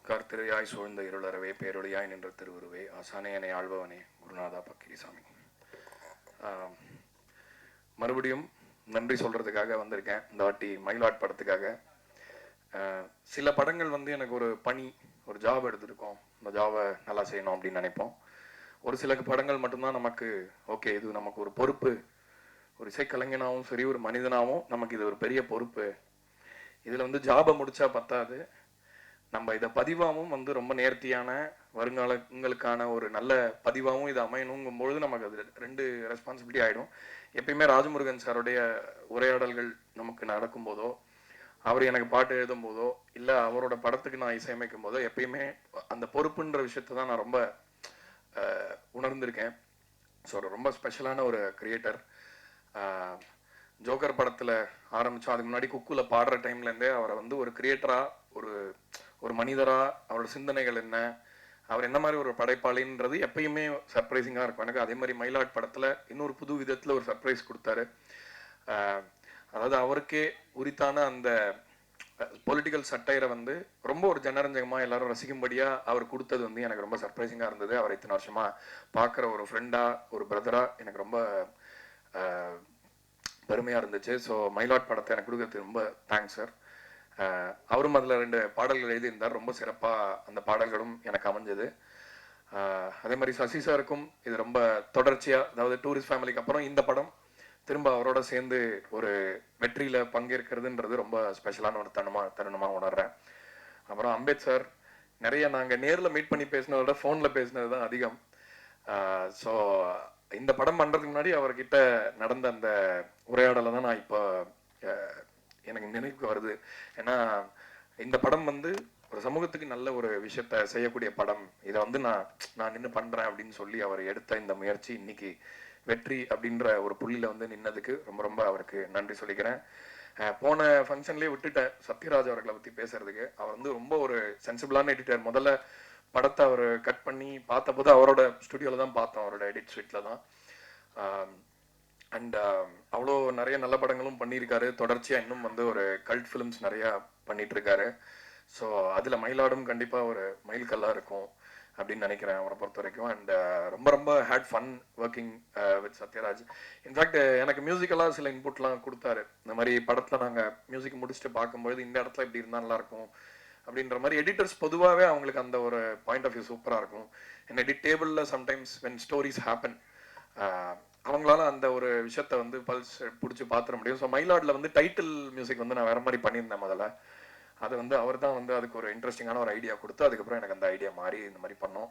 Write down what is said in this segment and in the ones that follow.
கர்த்திரையாய் சூழ்ந்த இருளறவே பேரொழியாய் நின்ற திருவுருவே ஆசானே என்னை ஆள்பவனே குருநாதா பக்கிரிசாமி. மறுபடியும் நன்றி சொல்றதுக்காக வந்திருக்கேன். இந்த வாட்டி மயிலாட் படத்துக்காக. சில படங்கள் வந்து எனக்கு ஒரு பணி, ஒரு ஜாப் எடுத்துருக்கோம், இந்த ஜாபை நல்லா செய்யணும் அப்படின்னு நினைப்போம். ஒரு சில படங்கள் மட்டும்தான் நமக்கு ஓகே, இது நமக்கு ஒரு பொறுப்பு, ஒரு இசைக்கலைஞனாகவும் சரி ஒரு மனிதனாகவும் நமக்கு இது ஒரு பெரிய பொறுப்பு. இதில் வந்து ஜாபை முடிச்சா பத்தாது, நம்ம இதை பதிவாகவும் வந்து ரொம்ப நேர்த்தியான வருங்காலங்களுக்கான ஒரு நல்ல பதிவாகவும் இது அமையணுங்கும் பொழுது நமக்கு அது ரெண்டு ரெஸ்பான்சிபிலிட்டி ஆகிடும். எப்பயுமே ராஜமுருகன் சாருடைய உரையாடல்கள் நமக்கு நடக்கும் போதோ, அவர் எனக்கு பாட்டு எழுதும் போதோ, இல்லை அவரோட படத்துக்கு நான் இசையமைக்கும் போதோ எப்பயுமே அந்த பொறுப்புன்ற விஷயத்தை தான் நான் ரொம்ப உணர்ந்திருக்கேன். ஸோ ரொம்ப ஸ்பெஷலான ஒரு கிரியேட்டர். ஜோக்கர் படத்தில் ஆரம்பித்தோம், அதுக்கு முன்னாடி குக்குல பாடுற டைம்லேருந்தே அவரை வந்து ஒரு கிரியேட்டராக, ஒரு ஒரு மனிதராக, அவரோட சிந்தனைகள் என்ன, அவர் என்ன மாதிரி ஒரு படைப்பாளின்றது எப்பயுமே சர்ப்ரைசிங்காக இருக்கும் எனக்கு. அதே மாதிரி மயிலாட் படத்தில் இன்னொரு புது விதத்தில் ஒரு சர்ப்ரைஸ் கொடுத்தாரு. அதாவது அவருக்கே உரித்தான அந்த பொலிட்டிக்கல் சட்டையரை வந்து ரொம்ப ஒரு ஜனரஞ்சகமாக எல்லாரும் ரசிக்கும்படியாக அவர் கொடுத்தது வந்து எனக்கு ரொம்ப சர்ப்ரைசிங்காக இருந்தது. அவர் இத்தனை வருஷமாக பார்க்குற ஒரு ஃப்ரெண்டாக, ஒரு பிரதராக எனக்கு ரொம்ப பெருமையாக இருந்துச்சு. ஸோ மயிலாட் படத்தை எனக்கு கொடுக்கறதுக்கு ரொம்ப தேங்க்ஸ் சார். அவரும் அதில் 2 பாடல்கள் எழுதியிருந்தார். ரொம்ப சிறப்பாக அந்த பாடல்களும் எனக்கு அமைஞ்சது. அதே மாதிரி சசி சாருக்கும் இது ரொம்ப தொடர்ச்சியாக, அதாவது டூரிஸ்ட் ஃபேமிலிக்கு அப்புறம் இந்த படம் திரும்ப அவரோட சேர்ந்து ஒரு வெற்றியில் பங்கேற்கிறதுன்றது ரொம்ப ஸ்பெஷலான ஒரு தருணமாக உணர்றேன். அப்புறம் அம்பேத் சார், நிறைய நாங்கள் நேரில் மீட் பண்ணி பேசினதை விட ஃபோனில் பேசினது தான் அதிகம். ஸோ இந்த படம் பண்ணுறதுக்கு முன்னாடி அவர்கிட்ட நடந்த அந்த உரையாடலை தான் நான் இப்போ எனக்கு நினைவுக்கு வருது. ஏன்னா இந்த படம் வந்து ஒரு சமூகத்துக்கு நல்ல ஒரு விஷயத்த செய்யக்கூடிய படம். இதை வந்து நான் நின்று பண்ணுறேன் அப்படின்னு சொல்லி அவர் எடுத்த இந்த முயற்சி இன்னைக்கு வெற்றி அப்படின்ற ஒரு புள்ளியில் வந்து நின்னதுக்கு ரொம்ப ரொம்ப அவருக்கு நன்றி சொல்லிக்கிறேன். போன ஃபங்க்ஷன்லேயே விட்டுட்டேன் சத்யராஜ் அவர்களை பற்றி பேசுறதுக்கு. அவர் வந்து ரொம்ப ஒரு சென்சிபிளான எடிட்டர். முதல்ல படத்தை அவர் கட் பண்ணி பார்த்தபோது அவரோட ஸ்டுடியோவில் தான் பார்த்தோம், அவரோட எடிட் ஸ்வீட்டில் தான். அண்ட் அவ்வளோ நிறைய நல்ல படங்களும் பண்ணியிருக்காரு. தொடர்ச்சியாக இன்னும் வந்து ஒரு கல்ட் ஃபிலிம்ஸ் நிறையா பண்ணிட்டு இருக்காரு. ஸோ அதில் மயிலாடும் கண்டிப்பாக ஒரு மைல்கல்லாக இருக்கும் அப்படின்னு நினைக்கிறேன் அவரை பொறுத்த வரைக்கும். அண்ட் ரொம்ப ரொம்ப had fun working with Sathyaraj. In fact எனக்கு மியூசிக்கலாக சில இன்புட்லாம் கொடுத்தாரு. இந்த மாதிரி படத்தில் நாங்கள் மியூசிக் முடிச்சுட்டு பார்க்கும்பொழுது இந்த இடத்துல இப்படி இருந்தால் நல்லாயிருக்கும் அப்படின்ற மாதிரி. எடிட்டர்ஸ் பொதுவாகவே அவங்களுக்கு அந்த ஒரு பாயிண்ட் ஆஃப் வியூ சூப்பராக இருக்கும். அண்ட் எடிட் டேபிளில் சம்டைம்ஸ் வென் ஸ்டோரிஸ் ஹேப்பன் அவங்களால அந்த ஒரு விஷயத்த வந்து பல்ஸ் பிடிச்சி பார்த்துட முடியும். ஸோ மயிலாடில் வந்து டைட்டில் மியூசிக் வந்து நான் வேற மாதிரி பண்ணியிருந்தேன் முதல்ல. அது வந்து அவர் தான் வந்து அதுக்கு ஒரு இன்ட்ரெஸ்டிங்கான ஒரு ஐடியா கொடுத்து அதுக்கப்புறம் எனக்கு அந்த ஐடியா மாறி இந்த மாதிரி பண்ணோம்.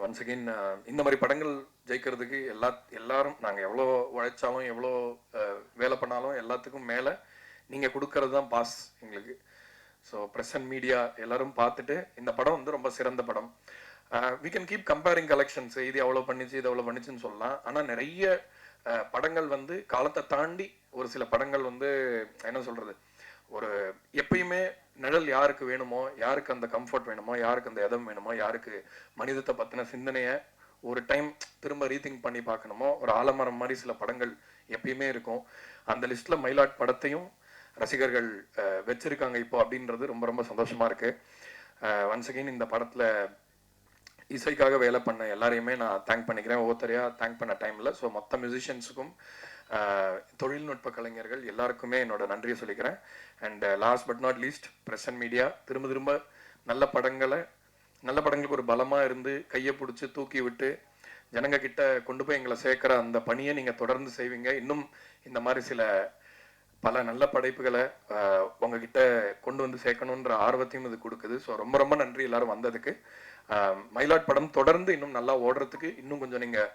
ஒன்ஸ் அகெயின் இந்த மாதிரி படங்கள் ஜெயிக்கிறதுக்கு எல்லாரும் நாங்கள் எவ்வளோ உழைச்சாலும் எவ்வளோ வேலை பண்ணாலும் எல்லாத்துக்கும் மேலே நீங்கள் கொடுக்கறது தான் பாஸ் எங்களுக்கு. ஸோ ப்ரெஸ் அண்ட் மீடியா எல்லாரும் பார்த்துட்டு இந்த படம் வந்து ரொம்ப சிறந்த படம். We can keep comparing collections, இது அவ்வளோ பண்ணிச்சு இது அவ்வளோ பண்ணிச்சுன்னு சொல்லலாம். ஆனால் நிறைய படங்கள் வந்து காலத்தை தாண்டி ஒரு சில படங்கள் வந்து என்ன சொல்கிறது, ஒரு எப்பயுமே நிழல் யாருக்கு வேணுமோ, யாருக்கு அந்த கம்ஃபர்ட் வேணுமோ, யாருக்கு அந்த இதம் வேணுமோ, யாருக்கு மனிதத்தை பற்றின சிந்தனையை ஒரு டைம் திரும்ப ரீதிங்க் பண்ணி பார்க்கணுமோ, ஒரு ஆலமரம் மாதிரி சில படங்கள் எப்பயுமே இருக்கும். அந்த லிஸ்ட்டில் மயிலாட் படத்தையும் ரசிகர்கள் வச்சிருக்காங்க இப்போ அப்படின்றது ரொம்ப ரொம்ப சந்தோஷமாக இருக்குது. ஒன்ஸ் அகெயின் இந்த படத்தில் இசைக்காக வேலை பண்ண எல்லாரையுமே நான் தேங்க் பண்ணிக்கிறேன். ஒவ்வொருத்தரையாக தேங்க் பண்ண டைமில். ஸோ மொத்த மியூசிஷியன்ஸுக்கும் தொழில்நுட்ப கலைஞர்கள் எல்லாருக்குமே என்னோட நன்றியை சொல்லிக்கிறேன். And last but not least press and media, திரும்ப நல்ல படங்களுக்கு ஒரு பலமாக இருந்து கையை பிடிச்சி தூக்கி விட்டு ஜனங்க கிட்ட கொண்டு போய் எங்களை சேர்க்குற அந்த பணியை நீங்கள் தொடர்ந்து செய்வீங்க. இன்னும் இந்த மாதிரி பல நல்ல படைப்புகளை உங்ககிட்ட கொண்டு வந்து சேர்க்கணுன்ற ஆர்வத்தையும் இது கொடுக்குது. ஸோ ரொம்ப ரொம்ப நன்றி எல்லாரும் வந்ததுக்கு. மயிலாட் படம் தொடர்ந்து இன்னும் நல்லா ஓடுறதுக்கு இன்னும் கொஞ்சம் நீங்கள்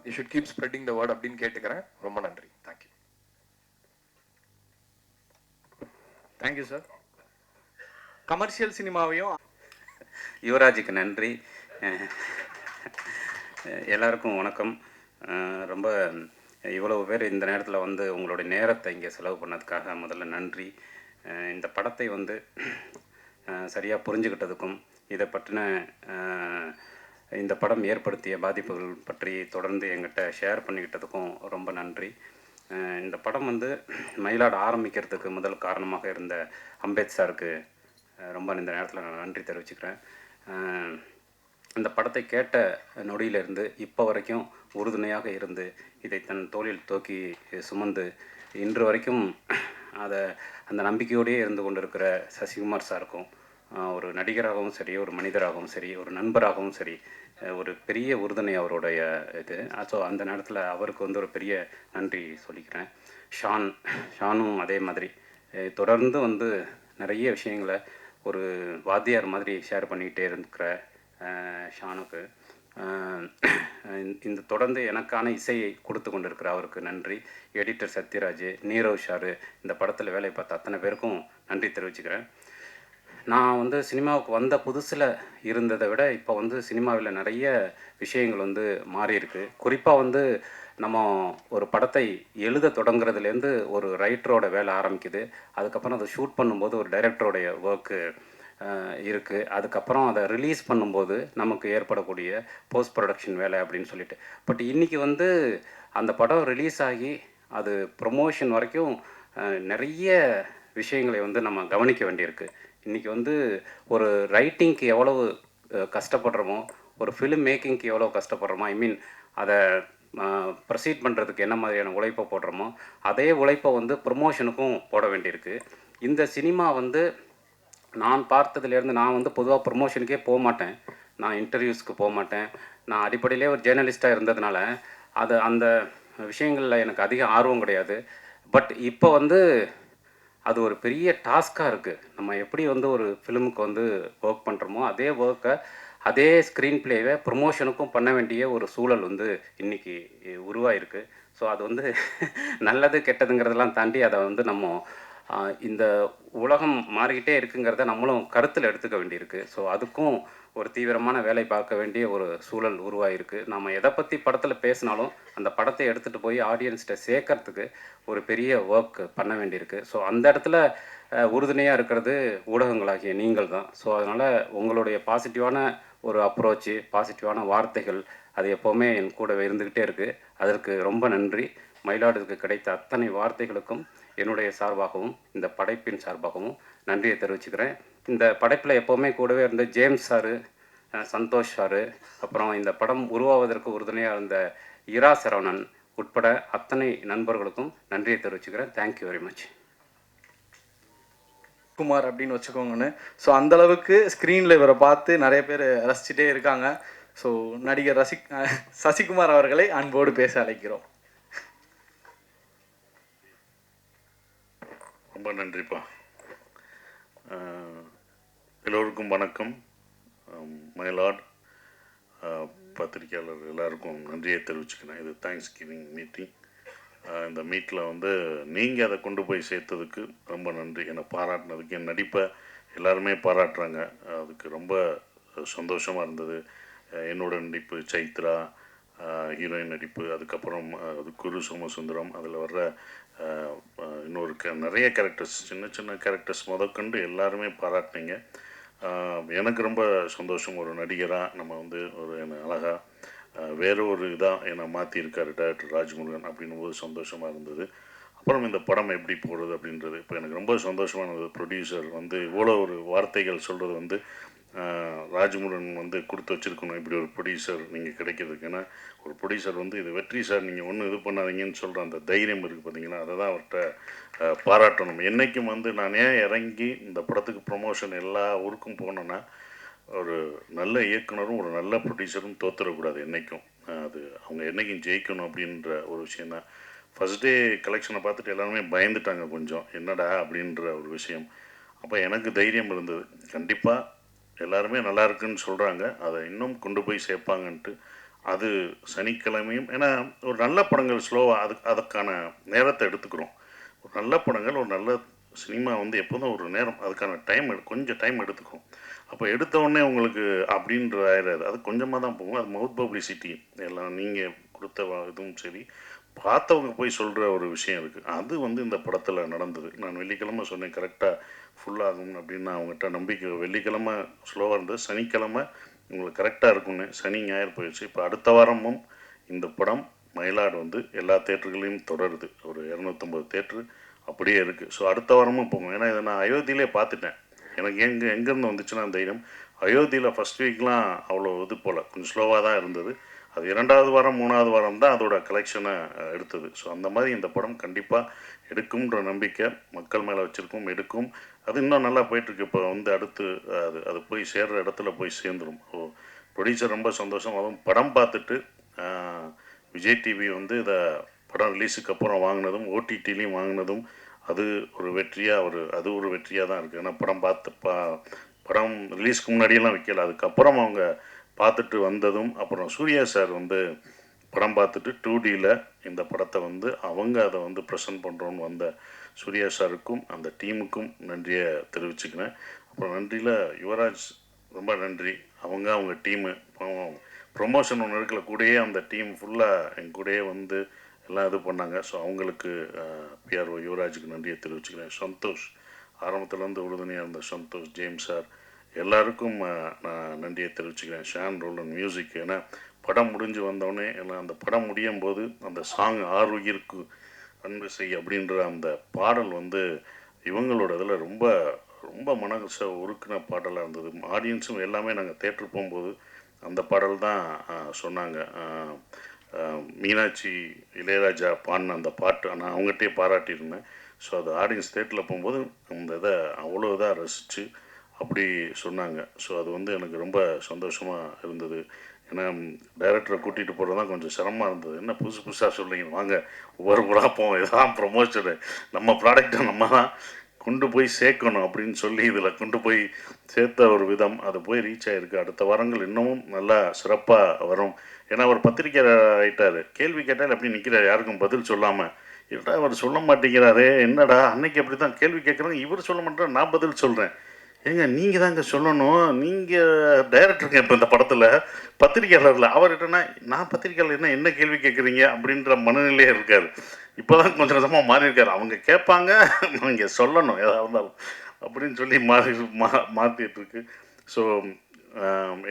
you should keep spreading the word அப்படின்னு கேட்டுக்கிறேன். ரொம்ப நன்றி. தேங்க்யூ. Thank you sir. கமர்ஷியல் சினிமாவையும் யுவராஜுக்கு நன்றி. எல்லாருக்கும் வணக்கம். ரொம்ப இவ்வளவு பேர் இந்த நேரத்தில் வந்து உங்களுடைய நேரத்தை இங்கே செலவு பண்ணதுக்காக முதல்ல நன்றி. இந்த படத்தை வந்து சரியாக புரிஞ்சுக்கிட்டதுக்கும் இதை பற்றின இந்த படம் ஏற்படுத்திய பாதிப்புகள் பற்றி தொடர்ந்து எங்கிட்ட ஷேர் பண்ணிக்கிட்டதுக்கும் ரொம்ப நன்றி. இந்த படம் வந்து மயிலாட ஆரம்பிக்கிறதுக்கு முதல் காரணமாக இருந்த அம்பேத் சாருக்கு ரொம்ப இந்த நேரத்தில் நான் நன்றி தெரிவிச்சுக்கிறேன். இந்த படத்தை கேட்ட நொடியிலிருந்து இப்போ வரைக்கும் உறுதுணையாக இருந்து இதை தன் தோளில் தூக்கி சுமந்து இன்று வரைக்கும் அதை அந்த நம்பிக்கையோடையே இருந்து கொண்டிருக்கிற சசிகுமார் சாருக்கும், ஒரு நடிகராகவும் சரி, ஒரு மனிதராகவும் சரி, ஒரு நண்பராகவும் சரி, ஒரு பெரிய உறுதுணை அவருடைய இது. ஸோ அந்த நேரத்தில் அவருக்கு வந்து ஒரு பெரிய நன்றி சொல்லிக்கிறேன். ஷானும் அதே மாதிரி தொடர்ந்து வந்து நிறைய விஷயங்களை ஒரு வாத்தியார் மாதிரி ஷேர் பண்ணிக்கிட்டே இருக்கிற ஷானுக்கு, இந்த தொடர்ந்து எனக்கான இசையை கொடுத்து கொண்டிருக்கிற அவருக்கு நன்றி. எடிட்டர் சத்யராஜ், நீரவ் ஷாரு, இந்த படத்தில் வேலை பார்த்த அத்தனை பேருக்கும் நன்றி தெரிவிச்சுக்கிறேன். நான் வந்து சினிமாவுக்கு வந்த புதுசில் இருந்ததை விட இப்போ வந்து சினிமாவில் நிறைய விஷயங்கள் வந்து மாறி இருக்கு. குறிப்பாக வந்து நம்ம ஒரு படத்தை எழுத தொடங்குறதுலேருந்து ஒரு ரைட்டரோட வேலை ஆரம்பிக்குது. அதுக்கப்புறம் அதை ஷூட் பண்ணும்போது ஒரு டைரக்டருடைய ஒர்க்கு இருக்குது. அதுக்கப்புறம் அதை ரிலீஸ் பண்ணும்போது நமக்கு ஏற்படக்கூடிய போஸ்ட் ப்ரொடக்ஷன் வேலை அப்படின்னு சொல்லிட்டு. பட் இன்றைக்கி வந்து அந்த படம் ரிலீஸ் ஆகி அது ப்ரொமோஷன் வரைக்கும் நிறைய விஷயங்களை வந்து நம்ம கவனிக்க வேண்டியிருக்கு. இன்றைக்கி வந்து ஒரு ரைட்டிங்க்கு எவ்வளவு கஷ்டப்படுறோமோ, ஒரு ஃபிலிம் மேக்கிங்க்கு எவ்வளோ கஷ்டப்படுறோமோ, ஐ மீன் அதை ப்ரொசீட் பண்ணுறதுக்கு என்ன மாதிரியான உழைப்பை போடுறோமோ, அதே உழைப்பை வந்து ப்ரொமோஷனுக்கும் போட வேண்டியிருக்கு. இந்த சினிமா வந்து நான் பார்த்ததுலேருந்து, நான் வந்து பொதுவாக ப்ரொமோஷனுக்கே போக மாட்டேன், நான் இன்டர்வியூஸ்க்கு போக மாட்டேன். நான் அடிப்படையிலே ஒரு ஜேர்னலிஸ்ட்டாக இருந்ததுனால அந்த விஷயங்களில் எனக்கு அதிக ஆர்வம் கிடையாது. பட் இப்போ வந்து அது ஒரு பெரிய டாஸ்காக இருக்குது. நம்ம எப்படி வந்து ஒரு ஃபிலிமுக்கு வந்து ஒர்க் பண்ணுறோமோ, அதே ஒர்க்கை, அதே ஸ்க்ரீன் ப்ளேவை ப்ரொமோஷனுக்கும் பண்ண வேண்டிய ஒரு சூழல் வந்து இன்றைக்கி உருவாயிருக்கு. ஸோ அது வந்து நல்லது கெட்டதுங்கிறதெல்லாம் தாண்டி அதை வந்து நம்ம இந்த உலகம் மாறிக்கிட்டே இருக்குங்கிறத நம்மளும் கருத்தில் எடுத்துக்க வேண்டியிருக்கு. ஸோ அதுக்கும் ஒரு தீவிரமான வேலை பார்க்க வேண்டிய ஒரு சூழல் உருவாயிருக்கு. நம்ம எதை பற்றி படத்தில் பேசினாலும் அந்த படத்தை எடுத்துகிட்டு போய் ஆடியன்ஸ்கிட்ட சேர்க்கறதுக்கு ஒரு பெரிய ஒர்க் பண்ண வேண்டியிருக்கு. ஸோ அந்த இடத்துல உறுதுணையாக இருக்கிறது ஊடகங்களாகிய நீங்கள் தான். ஸோ அதனால் உங்களுடைய பாசிட்டிவான ஒரு அப்ரோச்சு, பாசிட்டிவான வார்த்தைகள் அது எப்போவுமே என் கூடவே இருந்துக்கிட்டே இருக்குது. அதற்கு ரொம்ப நன்றி. மயிலாடுதுறைக்கு கிடைத்த அத்தனை வார்த்தைகளுக்கும் என்னுடைய சார்பாகவும் இந்த படைப்பின் சார்பாகவும் நன்றியை தெரிவிச்சுக்கிறேன். இந்த படைப்பில் எப்போவுமே கூடவே இருந்த ஜேம்ஸ் சாரு, சந்தோஷ் சாரு, அப்புறம் இந்த படம் உருவாவதற்கு உறுதுணையாக இருந்த இரா சரவணன் உட்பட அத்தனை நண்பர்களுக்கும் நன்றியை தெரிவிச்சுக்கிறேன். Thank you very much. குமார் அப்படின்னு வச்சுக்கோங்கன்னு. ஸோ அந்தளவுக்கு ஸ்க்ரீனில் இவரை பார்த்து நிறைய பேர் ரசிச்சுட்டே இருக்காங்க. ஸோ நடிகர் சசிகுமார் அவர்களை அன்போடு பேச அழைக்கிறோம். ரொம்ப நன்றிப்பா. எல்லோருக்கும் வணக்கம். மயிலாட் பத்திரிகையாளர் எல்லாருக்கும் நன்றியை தெரிவிச்சுக்கிறேன். இது தேங்க்ஸ் கிவிங் மீட்டிங். இந்த மீட்டில் வந்து நீங்கள் அதை கொண்டு போய் சேர்த்ததுக்கு ரொம்ப நன்றி. என்னை பாராட்டினதுக்கு, என் நடிப்பை எல்லாருமே பாராட்டுறாங்க, அதுக்கு ரொம்ப சந்தோஷமாக இருந்தது. என்னோட நடிப்பு, சைத்ரா ஹீரோயின் நடிப்பு, அதுக்கப்புறம் அது குரு சோமசுந்தரம், அதில் வர்ற இன்னொரு நிறைய கேரக்டர்ஸ், சின்ன சின்ன கேரக்டர்ஸ் முதற்கொண்டு எல்லாருமே பாராட்டினீங்க. எனக்கு ரொம்ப சந்தோஷம். ஒரு நடிகராக நம்ம வந்து ஒரு என்ன அழகாக வேறு ஒரு இதாக என்னை மாற்றியிருக்காரு டைரக்டர் ராஜ்முருகன் அப்படின்னும்போது சந்தோஷமாக இருந்தது. அப்புறம் இந்த படம் எப்படி போகிறது அப்படின்றது இப்போ எனக்கு ரொம்ப சந்தோஷமாக இருந்தது. ப்ரொடியூசர் வந்து இவ்வளோ ஒரு வார்த்தைகள் சொல்கிறது வந்து ராஜ்முருகன் வந்து கொடுத்து வச்சுருக்கணும், இப்படி ஒரு ப்ரொடியூசர் நீங்கள் கிடைக்கிறதுக்கு. ஏன்னா ஒரு ப்ரொடியூசர் வந்து இது வெற்றி சார், நீங்கள் ஒன்றும் இது பண்ணாதீங்கன்னு சொல்கிற அந்த தைரியம் இருக்குது பார்த்தீங்கன்னா, அதை தான் அவர்கிட்ட பாராட்டணும். என்றைக்கும் வந்து நான் ஏன் இறங்கி இந்த படத்துக்கு ப்ரொமோஷன் எல்லா ஊருக்கும் போனேன்னா, ஒரு நல்ல இயக்குனரும் ஒரு நல்ல ப்ரொடியூசரும் தோற்றுறக்கூடாது என்றைக்கும். அது அவங்க என்றைக்கும் ஜெயிக்கணும் அப்படின்ற ஒரு விஷயந்தான். ஃபஸ்ட் டே கலெக்ஷனை பார்த்துட்டு எல்லாருமே பயந்துட்டாங்க கொஞ்சம், என்னடா அப்படின்ற ஒரு விஷயம். அப்போ எனக்கு தைரியம் இருந்தது, கண்டிப்பாக எல்லாருமே நல்லா இருக்குன்னு சொல்கிறாங்க, அதை இன்னும் கொண்டு போய் சேர்ப்பாங்கன்ட்டு. அது சனிக்கிழமையும், ஏன்னா ஒரு நல்ல படங்கள் ஸ்லோவாக அதுக்கான நேரத்தை எடுத்துக்கிறோம். ஒரு நல்ல படங்கள், ஒரு நல்ல சினிமா வந்து எப்போதும் ஒரு நேரம், அதுக்கான கொஞ்சம் டைம் எடுத்துக்கும். அப்போ எடுத்தவுடனே உங்களுக்கு அப்படின்ற ஆயிடாது, அது கொஞ்சமாக தான் போகும். அது மவுத் பப்ளிசிட்டி எல்லாம் நீங்கள் கொடுத்த இதுவும் சரி, பார்த்தவங்க போய் சொல்கிற ஒரு விஷயம் இருக்குது. அது வந்து இந்த படத்தில் நடந்தது. நான் வெள்ளிக்கிழமை சொன்னேன் கரெக்டாக ஃபுல்லாகும் அப்படின்னு. அவங்ககிட்ட நம்பிக்கை, வெள்ளிக்கிழமை ஸ்லோவாக இருந்தது, சனிக்கிழமை உங்களுக்கு கரெக்டாக இருக்கும்னு. சனி ஞாயிறு போயிடுச்சு. இப்போ அடுத்த வாரமும் இந்த படம் மயிலாடு வந்து எல்லா தேட்டர்களையும் தொடருது. ஒரு 250 தேட்டரு அப்படியே இருக்குது. ஸோ அடுத்த வாரமும் போகும். ஏன்னா இதை நான் அயோத்தியிலே பார்த்துட்டேன். எனக்கு எங்கேருந்து வந்துச்சுன்னா தைரியம், அயோத்தியில் ஃபஸ்ட் வீக்லாம் அவ்வளோ இது போல் கொஞ்சம் ஸ்லோவாக தான் இருந்தது. அது 2வது வாரம் 3வது வாரம் தான் அதோட கலெக்ஷனை எடுத்தது. ஸோ அந்த மாதிரி இந்த படம் கண்டிப்பாக எடுக்கும்ன்ற நம்பிக்கை மக்கள் மேலே வச்சுருக்கும், எடுக்கும். அது இன்னும் நல்லா போயிட்டுருக்கு. இப்போ வந்து அடுத்து அது போய் சேர்கிற இடத்துல போய் சேர்ந்துடும். ஓ, ப்ரொடியூசர் ரொம்ப சந்தோஷம். அதுவும் படம் பார்த்துட்டு விஜய் டிவி வந்து இதை படம் ரிலீஸுக்கு அப்புறம் வாங்கினதும், ஓடிடிலையும் வாங்கினதும், அது ஒரு வெற்றியாக அது ஒரு வெற்றியாக தான் இருக்குது. ஏன்னா படம் ரிலீஸ்க்கு முன்னாடியெல்லாம் வைக்கல, அதுக்கப்புறம் அவங்க பார்த்துட்டு வந்ததும், அப்புறம் சூர்யா சார் வந்து படம் பார்த்துட்டு 2Dயில் இந்த படத்தை வந்து அவங்க அதை வந்து ப்ரெசென்ட் பண்ணுறோன்னு வந்த சூர்யா சாருக்கும் அந்த டீமுக்கும் நன்றியை தெரிவிச்சுக்கிறேன். அப்புறம் நன்றியில் யுவராஜ் ரொம்ப நன்றி. அவங்க டீமு ப்ரொமோஷன் ஒன்று இருக்கல, கூடயே அந்த டீம் ஃபுல்லாக என் கூடயே வந்து எல்லாம் இது பண்ணாங்க. ஸோ அவங்களுக்கு பிஆர்ஓ யுவராஜுக்கு நன்றியை தெரிவிச்சுக்கிறேன். சந்தோஷ் ஆரம்பத்துலேருந்து உறுதுணையாக இருந்த சந்தோஷ், ஜேம்ஸ் சார் எல்லாருக்கும் நான் நன்றியை தெரிவிச்சுக்கிறேன். ஷான் ரோலன் மியூசிக், ஏன்னா படம் முடிஞ்சு வந்தோடனே எல்லாம் அந்த படம் முடியும் போது அந்த சாங் ஆறுயிருக்கு அன்பு செய் அப்படின்ற அந்த பாடல் வந்து இவங்களோட இதில் ரொம்ப ரொம்ப மனசை உருக்கின பாடலாக இருந்தது. ஆடியன்ஸும் எல்லாமே நாங்கள் தேட்டர் போகும்போது அந்த பாடல் தான் சொன்னாங்க. மீனாட்சி இளையராஜா பாடின அந்த பாட்டு நான் அவங்ககிட்டே பாராட்டியிருந்தேன். ஸோ அது ஆடியன்ஸ் தேட்டரில் போகும்போது அந்த இதை அவ்வளோ இதாக ரசித்து அப்படி சொன்னாங்க. ஸோ அது வந்து எனக்கு ரொம்ப சந்தோஷமாக இருந்தது. ஏன்னா டைரக்டரை கூட்டிகிட்டு போகிறது தான் கொஞ்சம் சிரமமாக இருந்தது. என்ன புதுசு புதுசாக சொல்லிங்க, வாங்க ஒவ்வொரு படம் போவோம், இதான் ப்ரொமோஷனு, நம்ம ப்ராடக்டை நம்ம தான் கொண்டு போய் சேர்க்கணும் அப்படின்னு சொல்லி இதில் கொண்டு போய் சேர்த்த ஒரு விதம் அது போய் ரீச் ஆகிருக்கு. அடுத்த வாரங்கள் இன்னமும் நல்லா சிறப்பாக வரும். ஏன்னா அவர் பத்திரிக்கை ஆகிட்டார், கேள்வி கேட்டால் எப்படி நிற்கிறார், யாருக்கும் பதில் சொல்லாமல். இல்லைடா அவர் சொல்ல மாட்டேங்கிறாரே, என்னடா அன்னைக்கு அப்படி தான் கேள்வி கேட்குறாங்க, இவர் சொல்ல மாட்டேன், நான் பதில் சொல்கிறேன். ஏங்க நீங்கள் தாங்க சொல்லணும், நீங்கள் டைரக்டருங்க இப்போ இந்த படத்தில், பத்திரிக்கையாளரில். அவர்கிட்டனா நான் பத்திரிக்கையாளர் என்ன கேள்வி கேட்குறீங்க அப்படின்ற மனநிலையே இருக்கார். இப்போ தான் கொஞ்சம் கொஞ்சமாக மாறி இருக்கார். அவங்க கேட்பாங்க, நீங்கள் சொல்லணும் எதாக இருந்தாலும் அப்படின்னு சொல்லி மாற்றிட்டுருக்கு. ஸோ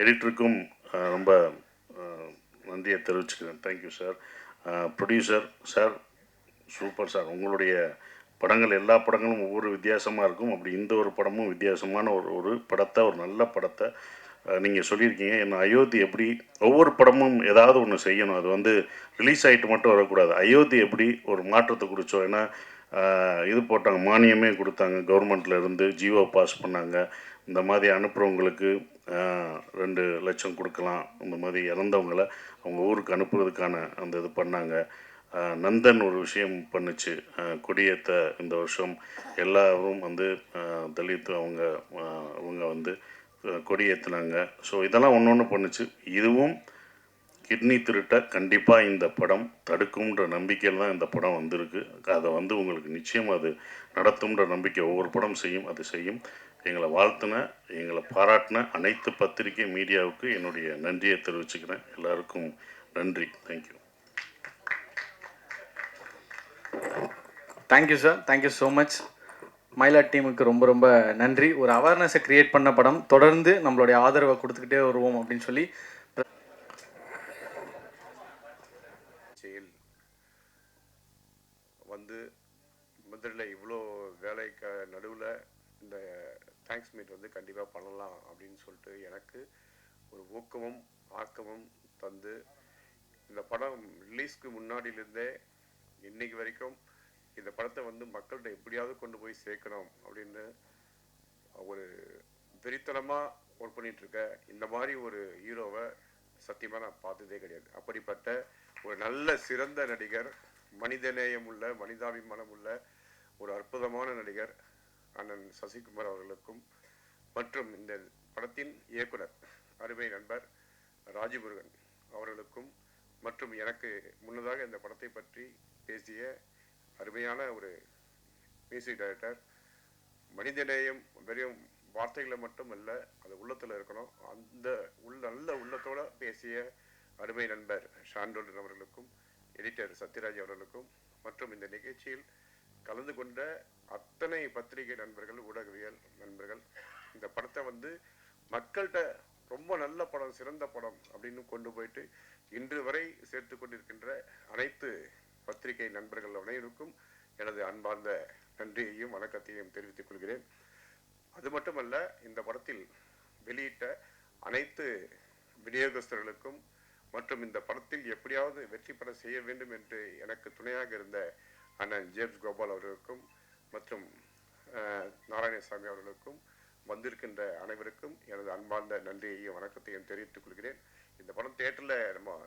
எடிட்டருக்கும் ரொம்ப நன்றியை தெரிவிச்சுக்கிறேன். Thank you sir. Producer sir, super sir. உங்களுடைய படங்கள் எல்லா படங்களும் ஒவ்வொரு வித்தியாசமாக இருக்கும். அப்படி இந்த ஒரு படமும் வித்தியாசமான ஒரு படத்தை, ஒரு நல்ல படத்தை நீங்கள் சொல்லியிருக்கீங்க. என்ன அயோத்தி எப்படி ஒவ்வொரு படமும் ஏதாவது ஒன்று செய்யணும், அது வந்து ரிலீஸ் ஆகிட்டு மட்டும் வரக்கூடாது. அயோத்தி எப்படி ஒரு மாற்றத்தை குறித்தோம். ஏன்னா இது போட்டாங்க, மானியமே கொடுத்தாங்க கவர்மெண்ட்டில் இருந்து, ஜியோ பாஸ் பண்ணாங்க. இந்த மாதிரி அனுப்புகிறவங்களுக்கு 2 லட்சம் கொடுக்கலாம். இந்த மாதிரி இறந்தவங்களை அவங்க ஊருக்கு அனுப்புறதுக்கான அந்த இது பண்ணாங்க. நந்தன் ஒரு விஷயம் பண்ணுச்சு, கொடியேற்ற இந்த வருஷம் எல்லாரும் வந்து தலித் அவங்க வந்து கொடியேற்றினாங்க. ஸோ இதெல்லாம் ஒன்று பண்ணுச்சு. இதுவும் கிட்னி திருட்டை கண்டிப்பாக இந்த படம் தடுக்கும்ன்ற நம்பிக்கையில் தான் இந்த படம் வந்திருக்கு. அதை வந்து உங்களுக்கு நிச்சயம் அது நடத்தும்ன்ற நம்பிக்கை ஒவ்வொரு படம் செய்யும், அது செய்யும். எங்களை வாழ்த்தின, எங்களை பாராட்டின அனைத்து பத்திரிகை மீடியாவுக்கு என்னுடைய நன்றியை தெரிவிச்சுக்கிறேன். எல்லாருக்கும் நன்றி. Thank you. Thank you sir, thank you so much. மயிலா டீமுக்கு ரொம்ப ரொம்ப நன்றி. ஒரு அவேர்னஸை க்ரியேட் பண்ண படம், தொடர்ந்து நம்மளுடைய ஆதரவை கொடுத்துக்கிட்டே வருவோம் அப்படின்னு சொல்லி வந்து முதல்ல இவ்வளோ வேலைக்கு நடுவில் இந்த தேங்க்ஸ் மீட் வந்து கண்டிப்பாக பண்ணலாம் அப்படின்னு சொல்லிட்டு எனக்கு ஒரு ஊக்கமும் ஆக்கமும் தந்து, இந்த படம் ரிலீஸ்க்கு முன்னாடியிலேருந்தே இன்னைக்கு வரைக்கும் இந்த படத்தை வந்து மக்கள்கிட்ட எப்படியாவது கொண்டு போய் சேர்க்கணும் அப்படின்னு ஒரு வெறித்தனமாக ஒர்க் பண்ணிகிட்ருக்க இந்த மாதிரி ஒரு ஹீரோவை சத்தியமாக நான் பார்த்ததே கிடையாது. அப்படிப்பட்ட ஒரு நல்ல சிறந்த நடிகர், மனிதநேயம் உள்ள, மனிதாபிமானம் உள்ள ஒரு அற்புதமான நடிகர் அண்ணன் சசிகுமார் அவர்களுக்கும், மற்றும் இந்த படத்தின் இயக்குனர் அருமை நண்பர் ராஜமுருகன் அவர்களுக்கும், மற்றும் எனக்கு முன்னதாக இந்த படத்தை பற்றி பேசிய அருமையான ஒரு மியூசிக் டைரக்டர். மனிதநேயம் வெறும் வார்த்தைகளை மட்டும் அல்ல, அது உள்ளத்தில் இருக்கணும். அந்த நல்ல உள்ளத்தோடு பேசிய அருமை நண்பர் ஷான் ரோலன் அவர்களுக்கும், எடிட்டர் சத்யராஜ் அவர்களுக்கும், மற்றும் இந்த நிகழ்ச்சியில் கலந்து கொண்ட அத்தனை பத்திரிகை நண்பர்கள், ஊடகவியல் நண்பர்கள், இந்த படத்தை வந்து மக்கள்கிட்ட ரொம்ப நல்ல படம், சிறந்த படம் அப்படின்னு கொண்டு போயிட்டு இன்று வரை சேர்த்து கொண்டிருக்கின்ற அனைத்து பத்திரிகை நண்பர்கள் அனைவருக்கும் எனது அன்பார்ந்த நன்றியையும் வணக்கத்தையும் தெரிவித்துக் கொள்கிறேன். அது மட்டுமல்ல, இந்த படத்தில் வெளியிட்ட அனைத்து விநியோகஸ்தர்களுக்கும் மற்றும் இந்த படத்தில் எப்படியாவது வெற்றி பெற செய்ய வேண்டும் என்று எனக்கு துணையாக இருந்த அண்ணன் ஜேம்ஸ் கோபால் அவர்களுக்கும் மற்றும் நாராயணசாமி அவர்களுக்கும் வந்திருக்கின்ற அனைவருக்கும் எனது அன்பார்ந்த நன்றியையும் வணக்கத்தையும் தெரிவித்துக் கொள்கிறேன். இந்த படம் தேட்டரில் நம்ம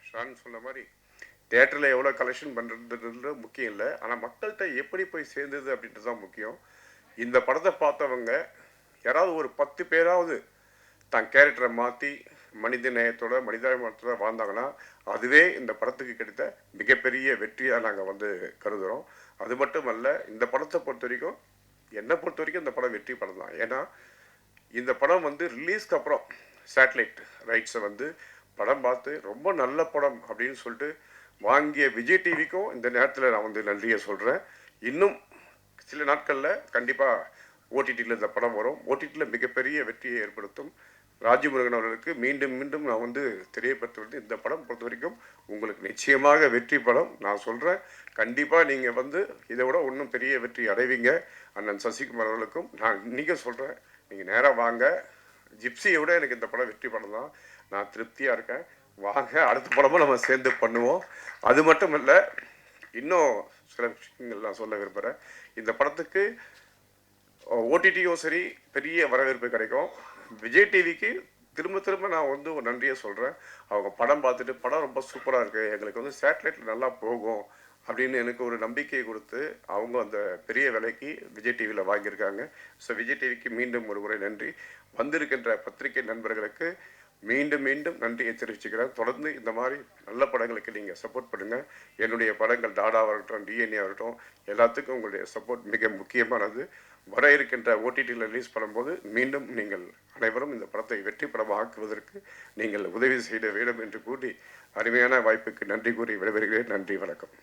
ஷான் சொன்ன மாதிரி தேட்டரில் எவ்வளோ கலெக்ஷன் பண்ணுறது முக்கியம் இல்லை, ஆனால் மக்கள்கிட்ட எப்படி போய் சேர்ந்தது அப்படின்றது தான் முக்கியம். இந்த படத்தை பார்த்தவங்க யாராவது ஒரு 10 பேராவது தான் கேரக்டரை மாற்றி மனித நேயத்தோட மனிதாபிமானத்தோட வாழ்ந்தாங்கன்னா அதுவே இந்த படத்துக்கு கிடைத்த மிகப்பெரிய வெற்றியாக நாங்கள் வந்து கருதுகிறோம். அது மட்டும் அல்ல, இந்த படத்தை பொறுத்த வரைக்கும் என்னை பொறுத்த வரைக்கும் இந்த படம் வெற்றி படம் தான். ஏன்னா இந்த படம் வந்து ரிலீஸ்க்கு அப்புறம் சேட்டலைட் ரைட்ஸை வந்து படம் பார்த்து ரொம்ப நல்ல படம் அப்படின்னு சொல்லிட்டு வாங்கிய விஜய் டிவிக்கும் இந்த நேரத்தில் நான் வந்து நன்றியை சொல்கிறேன். இன்னும் சில நாட்களில் கண்டிப்பாக ஓடிடியில் இந்த படம் வரும். ஓடிடியில் மிகப்பெரிய வெற்றியை ஏற்படுத்தும். ராஜமுருகன் அவர்களுக்கு மீண்டும் மீண்டும் நான் வந்து தெரியப்படுத்துவது, இந்த படம் பொறுத்த வரைக்கும் உங்களுக்கு நிச்சயமாக வெற்றி படம். நான் சொல்கிறேன், கண்டிப்பாக நீங்கள் வந்து இதை விட இன்னும் பெரிய வெற்றி அடைவீங்க. அண்ணன் சசிகுமார் அவர்களுக்கும் நான் இன்றைக்கி சொல்கிறேன், நீங்கள் நேராக வாங்க. ஜிப்சியை விட எனக்கு இந்த படம் வெற்றி படம் தான். நான் திருப்தியாக இருக்கேன். வாங்க, அடுத்த படமும் நம்ம சேர்ந்து பண்ணுவோம். அது மட்டும் இல்லை, இன்னும் சில விஷயங்கள் நான் சொல்ல விரும்புகிறேன். இந்த படத்துக்கு ஓடிடியும் சரி பெரிய வரவேற்பு கிடைக்கும். விஜய் டிவிக்கு திரும்ப திரும்ப நான் வந்து ஒரு நன்றியை சொல்கிறேன். அவங்க படம் பார்த்துட்டு படம் ரொம்ப சூப்பராக இருக்குது, எங்களுக்கு வந்து சேட்டலைட்டில் நல்லா போகும் அப்படின்னு எனக்கு ஒரு நம்பிக்கையை கொடுத்து அவங்க அந்த பெரிய விலைக்கு விஜய் டிவியில் வாங்கியிருக்காங்க. ஸோ விஜய் டிவிக்கு மீண்டும் ஒரு முறை நன்றி. வந்திருக்கின்ற பத்திரிகை நண்பர்களுக்கு மீண்டும் மீண்டும் நன்றியை தெரிவிச்சுக்கிறேன். தொடர்ந்து இந்த மாதிரி நல்ல படங்களுக்கு நீங்கள் சப்போர்ட் பண்ணுங்கள். என்னுடைய படங்கள் டாடாவாகட்டும், டிஎன்ஏ ஆகட்டும், எல்லாத்துக்கும் உங்களுடைய சப்போர்ட் மிக முக்கியமானது. வர இருக்கின்ற ஓடிடியில் ரிலீஸ் பண்ணும்போது மீண்டும் நீங்கள் அனைவரும் இந்த படத்தை வெற்றி படமாக ஆக்குவதற்கு நீங்கள் உதவி செய்ய வேண்டும் என்று கூறி அருமையான வாய்ப்புக்கு நன்றி கூறி விடைபெறுகிறேன். நன்றி, வணக்கம்.